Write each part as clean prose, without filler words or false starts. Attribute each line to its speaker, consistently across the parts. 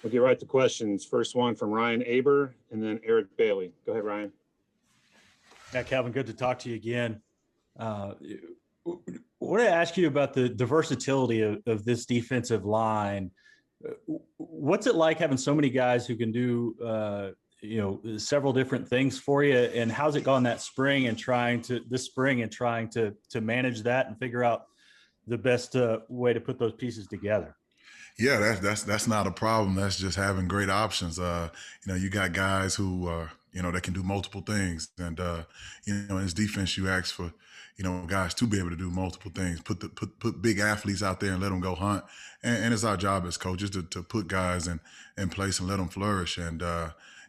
Speaker 1: We'll get right to questions. First one from Ryan Aber and then Eric Bailey. Go ahead, Ryan.
Speaker 2: Yeah, Calvin, good to talk to you again. I want to ask you about the versatility of this defensive line. What's it like having so many guys who can do, several different things for you? And how's it gone this spring and trying to manage that and figure out the best way to put those pieces together?
Speaker 3: Yeah, that's not a problem. That's just having great options. You got guys who that can do multiple things, and in this defense, you ask for guys to be able to do multiple things. Put big athletes out there and let them go hunt, and it's our job as coaches to put guys in place and let them flourish. And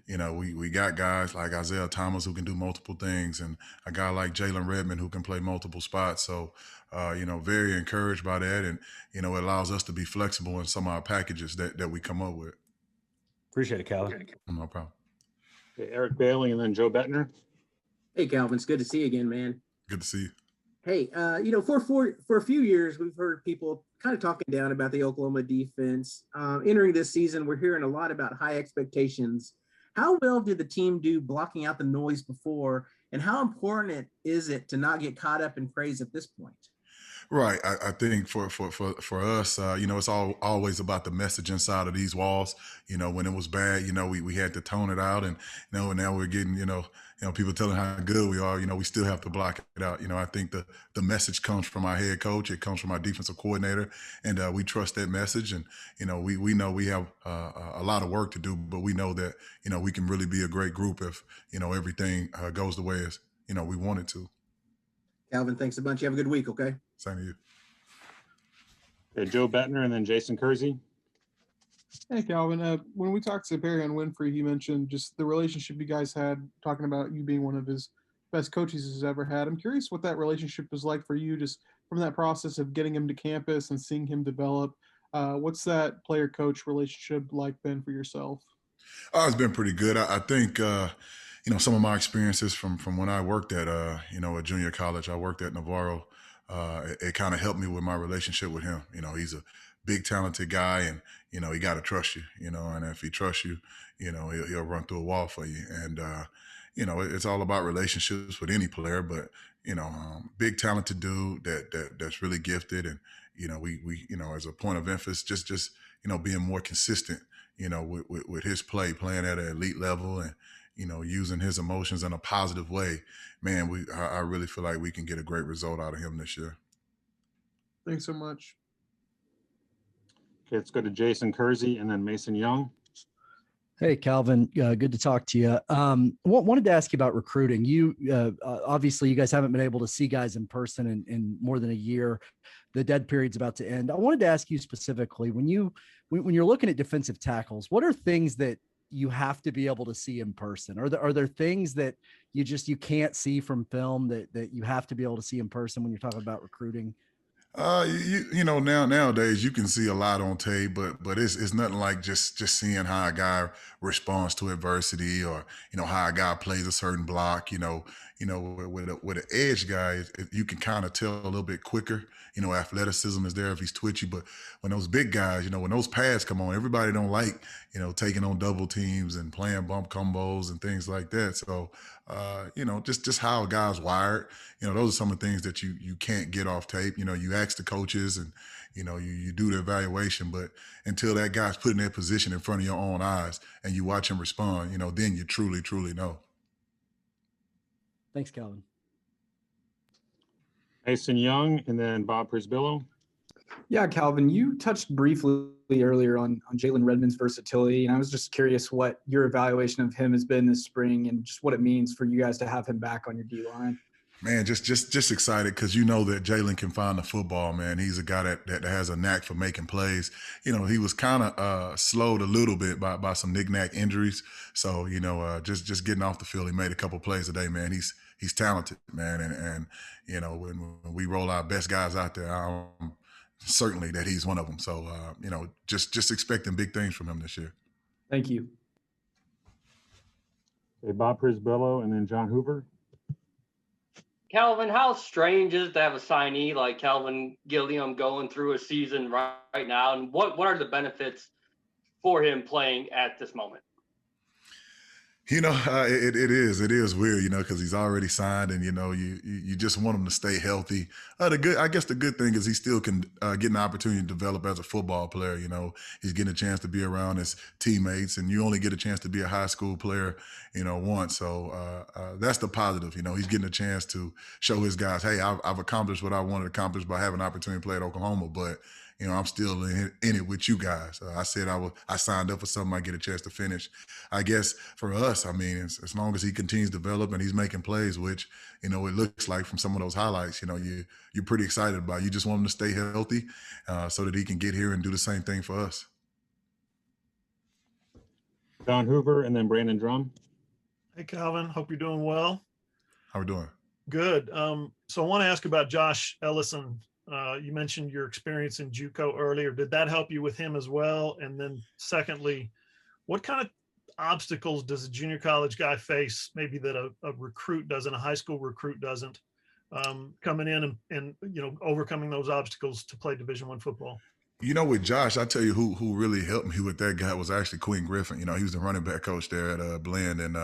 Speaker 3: we got guys like Isaiah Thomas who can do multiple things, and a guy like Jalen Redmond who can play multiple spots. So, very encouraged by that, and it allows us to be flexible in some of our packages that we come up with.
Speaker 2: Appreciate it, Calvin.
Speaker 3: No problem.
Speaker 1: Okay, Eric Bailey and then Joe Bettner.
Speaker 4: Hey, Calvin, it's good to see you again, man.
Speaker 3: Good to see you.
Speaker 4: Hey, for a few years, we've heard people kind of talking down about the Oklahoma defense. Entering this season, we're hearing a lot about high expectations. How well did the team do blocking out the noise before, and how important is it to not get caught up in praise at this point?
Speaker 3: Right. I think for us, it's always about the message inside of these walls. When it was bad, we had to tone it out, and now we're getting, people telling how good we are. We still have to block it out. I think the message comes from our head coach. It comes from our defensive coordinator, and we trust that message. And we know we have a lot of work to do, but we know that we can really be a great group if everything goes the way as we want it to.
Speaker 4: Calvin, thanks a bunch. You have a good week. Okay.
Speaker 3: Same to you.
Speaker 1: Okay, Joe Bettner and then Jason Kersey.
Speaker 5: Hey, Calvin. When we talked to Perry on Winfrey, he mentioned just the relationship you guys had, talking about you being one of his best coaches he's ever had. I'm curious what that relationship was like for you, just from that process of getting him to campus and seeing him develop. What's that player-coach relationship like been for yourself?
Speaker 3: It's been pretty good. I think, some of my experiences from when I worked at, a junior college, I worked at Navarro. It kind of helped me with my relationship with him. He's a big, talented guy, and, he got to trust you, and if he trusts you, he'll run through a wall for you. And, it's all about relationships with any player, but, big, talented dude that's really gifted. And, we as a point of emphasis, just being more consistent, with his playing at an elite level and, using his emotions in a positive way. Man, I really feel like we can get a great result out of him this year.
Speaker 5: Thanks so much.
Speaker 1: Okay, let's go to Jason Kersey and then Mason Young.
Speaker 6: Hey, Calvin, good to talk to you. Wanted to ask you about recruiting. You obviously, you guys haven't been able to see guys in person in more than a year. The dead period's about to end. I wanted to ask you specifically, when you're looking at defensive tackles, what are things that you have to be able to see in person? Are there things that you can't see from film that you have to be able to see in person when you're talking about recruiting?
Speaker 3: Nowadays you can see a lot on tape, but it's nothing like just seeing how a guy responds to adversity, or how a guy plays a certain block. With an edge guy, you can kind of tell a little bit quicker. Athleticism is there if he's twitchy, but when those big guys, when those pads come on, everybody don't like taking on double teams and playing bump combos and things like that. So just how a guy's wired. Those are some of the things that you can't get off tape. You ask the coaches and, you do the evaluation, but until that guy's put in that position in front of your own eyes and you watch him respond, then you truly, truly know.
Speaker 6: Thanks, Calvin.
Speaker 1: Mason Young and then Bob Prisbillo.
Speaker 7: Yeah, Calvin, you touched briefly earlier on Jalen Redmond's versatility, and I was just curious what your evaluation of him has been this spring and just what it means for you guys to have him back on your D-line.
Speaker 3: Man, just excited because that Jalen can find the football, man. He's a guy that has a knack for making plays. He was kind of slowed a little bit by some knick-knack injuries. So, just getting off the field, he made a couple plays today, man. He's talented, man. And when we roll our best guys out there, certainly that he's one of them. So, just expecting big things from him this year.
Speaker 7: Thank you.
Speaker 1: Okay, Bob Prisbillo and then John Hoover.
Speaker 8: Calvin, how strange is it to have a signee like Calvin Gilliam going through a season right now? And what are the benefits for him playing at this moment?
Speaker 3: It is weird, because he's already signed, and you just want him to stay healthy. I guess the good thing is he still can get an opportunity to develop as a football player. He's getting a chance to be around his teammates, and you only get a chance to be a high school player, once. So that's the positive. He's getting a chance to show his guys, hey, I've accomplished what I wanted to accomplish by having an opportunity to play at Oklahoma, but I'm still in it with you guys. I said I signed up for something. I get a chance to finish. I guess for us, as long as he continues to develop and he's making plays, which it looks like from some of those highlights, you're pretty excited about. You just want him to stay healthy, so that he can get here and do the same thing for us.
Speaker 1: John Hoover and then Brandon Drum.
Speaker 9: Hey, Calvin. Hope you're doing well.
Speaker 3: How we doing?
Speaker 9: Good. So I want to ask about Josh Ellison. You mentioned your experience in JUCO earlier. Did that help you with him as well? And then secondly, what kind of obstacles does a junior college guy face, maybe that a recruit doesn't, a high school recruit doesn't, coming in and overcoming those obstacles to play Division I football?
Speaker 3: With Josh, I tell you who really helped me with that guy was actually Quinn Griffin. He was the running back coach there at Blend, and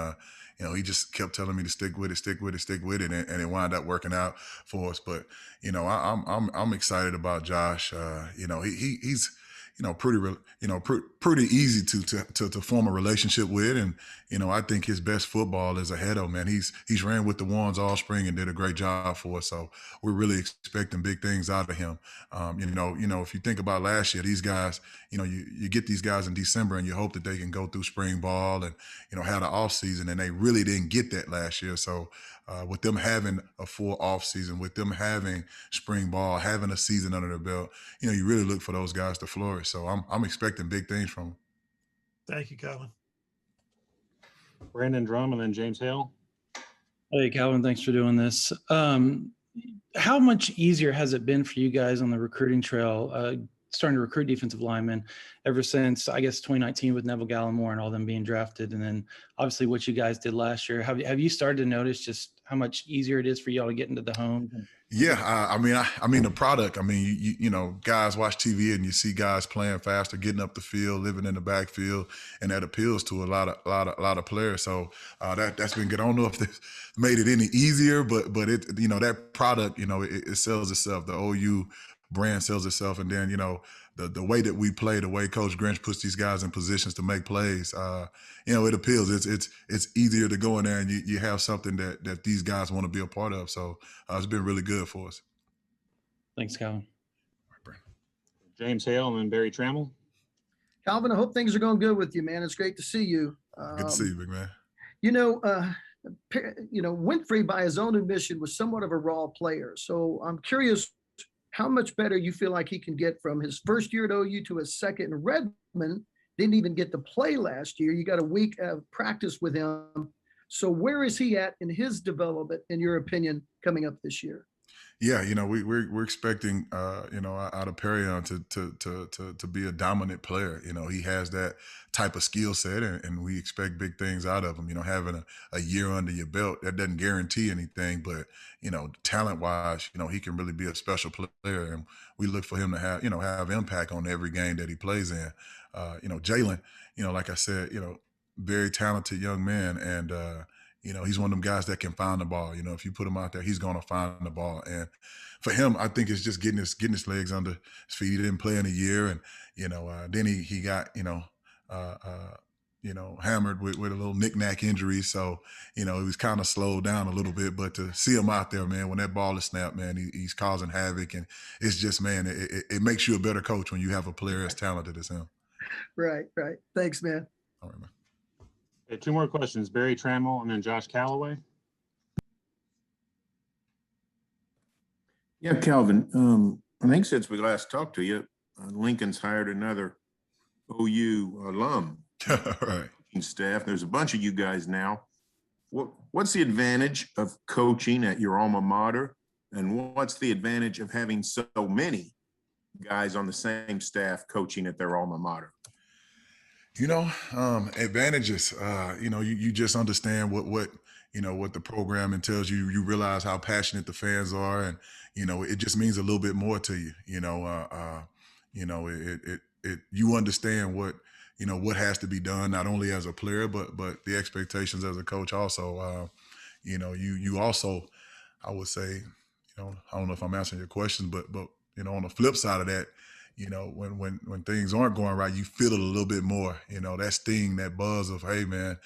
Speaker 3: he just kept telling me to stick with it, and it wound up working out for us. But I'm excited about Josh. He's pretty easy to form a relationship with, and I think his best football is ahead of him. Man, he's ran with the ones all spring and did a great job for us. So we're really expecting big things out of him. If you think about last year, these guys, you get these guys in December and you hope that they can go through spring ball and have the off season, and they really didn't get that last year. So with them having a full off season, with them having spring ball, having a season under their belt, you really look for those guys to flourish. So I'm expecting big things from them.
Speaker 9: Thank you, Calvin.
Speaker 1: Brandon Drum and then James Hale.
Speaker 10: Hey, Calvin, thanks for doing this. How much easier has it been for you guys on the recruiting trail, starting to recruit defensive linemen ever since, I guess, 2019 with Neville Gallimore and all them being drafted, and then obviously what you guys did last year? Have you started to notice just how much easier it is for y'all to get into the home?
Speaker 3: Yeah, the product. Guys watch TV and you see guys playing faster, getting up the field, living in the backfield, and that appeals to a lot of players. So that's been good. I don't know if it's made it any easier, but it that product it sells itself. The OU brand sells itself, and then the way that we play, the way Coach Grinch puts these guys in positions to make plays, it appeals. It's easier to go in there and you have something that these guys want to be a part of. So it's been really good for us.
Speaker 10: Thanks, Calvin.
Speaker 1: James Hale and then Barry Trammell.
Speaker 11: Calvin, I hope things are going good with you, man. It's great to see you.
Speaker 3: Good to see you, big man.
Speaker 11: Winfrey, by his own admission, was somewhat of a raw player. So I'm curious how much better you feel like he can get from his first year at OU to his second in Redmond. Didn't even get to play last year. You got a week of practice with him. So where is he at in his development, in your opinion, coming up this year?
Speaker 3: Yeah, we're expecting out of Perion to be a dominant player. He has that type of skill set, and we expect big things out of him. Having a year under your belt, that doesn't guarantee anything, but talent wise, he can really be a special player, and we look for him to have impact on every game that he plays in. Jalen, like I said, very talented young man, and he's one of them guys that can find the ball. If you put him out there, he's going to find the ball. And for him, I think it's just getting his legs under his feet. He didn't play in a year, and then he got hammered with a little knick-knack injury. So he was kind of slowed down a little bit. But to see him out there, man, when that ball is snapped, man, he's causing havoc, and it's just, man, it makes you a better coach when you have a player as talented as him.
Speaker 11: Right. Thanks, man.
Speaker 3: All right, man.
Speaker 1: Okay, two more questions. Barry Trammell and then Josh Calloway.
Speaker 12: Yeah, Calvin. I think since we last talked to you, Lincoln's hired another OU alum.
Speaker 3: Right.
Speaker 12: Staff. There's a bunch of you guys now. What's the advantage of coaching at your alma mater, and what's the advantage of having so many guys on the same staff coaching at their alma mater?
Speaker 3: Advantages, you just understand what the program entails. You realize how passionate the fans are, and, it just means a little bit more to you. You understand what, what has to be done, not only as a player, but the expectations as a coach also. You also, I would say, I don't know if I'm answering your question, but on the flip side of that, when things aren't going right, you feel it a little bit more. That sting, that buzz of, hey man,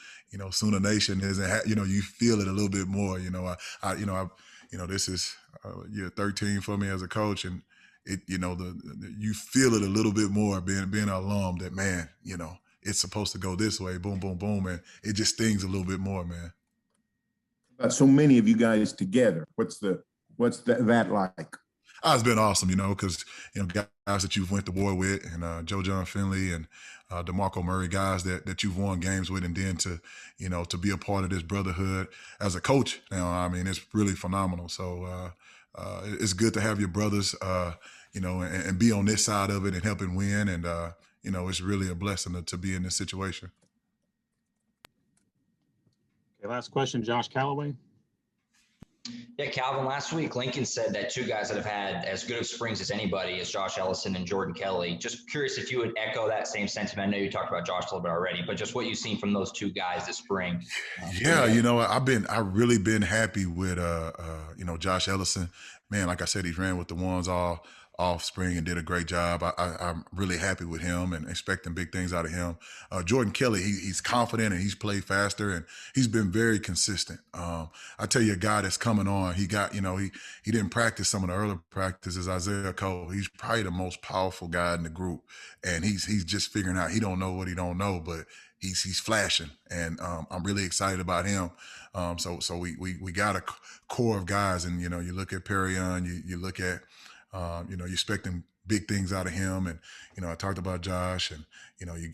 Speaker 3: Sooner Nation isn't. You feel it a little bit more. This is year 13 for me as a coach, and it, you feel it a little bit more being an alum. That man, it's supposed to go this way. Boom, boom, boom, and it just stings a little bit more, man.
Speaker 12: So many of you guys together. What's that like?
Speaker 3: It's been awesome, because guys that you've went to war with, and Joe John Finley and DeMarco Murray, guys that you've won games with, and then to be a part of this brotherhood as a coach. Now, I mean, it's really phenomenal. So it's good to have your brothers, and be on this side of it and helping win. And it's really a blessing to be in this situation.
Speaker 1: Okay, last question, Josh Callaway.
Speaker 13: Yeah, Calvin, last week Lincoln said that two guys that have had as good of springs as anybody is Josh Ellison and Jordan Kelly. Just curious if you would echo that same sentiment. I know you talked about Josh a little bit already, but just what you've seen from those two guys this spring.
Speaker 3: Yeah, I've really been happy with Josh Ellison. Man, like I said, he ran with the ones all spring and did a great job. I'm really happy with him and expecting big things out of him. Jordan Kelly, he's confident and he's played faster and he's been very consistent. I tell you, a guy that's coming on, he got, he didn't practice some of the early practices. Isaiah Cole, he's probably the most powerful guy in the group, and he's just figuring out. He don't know what he don't know, but he's flashing, and I'm really excited about him. So we got a core of guys, and you look at Perrion, you look at. You're expecting big things out of him. And, I talked about Josh, and,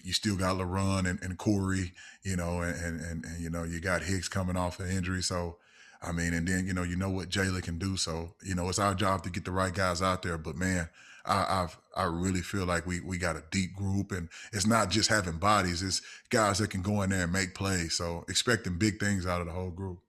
Speaker 3: you still got LaRon and Corey, and you got Hicks coming off an injury. So, I mean, and then, what Jalen can do. So, it's our job to get the right guys out there. But, man, I really feel like we got a deep group, and it's not just having bodies. It's guys that can go in there and make plays. So expecting big things out of the whole group.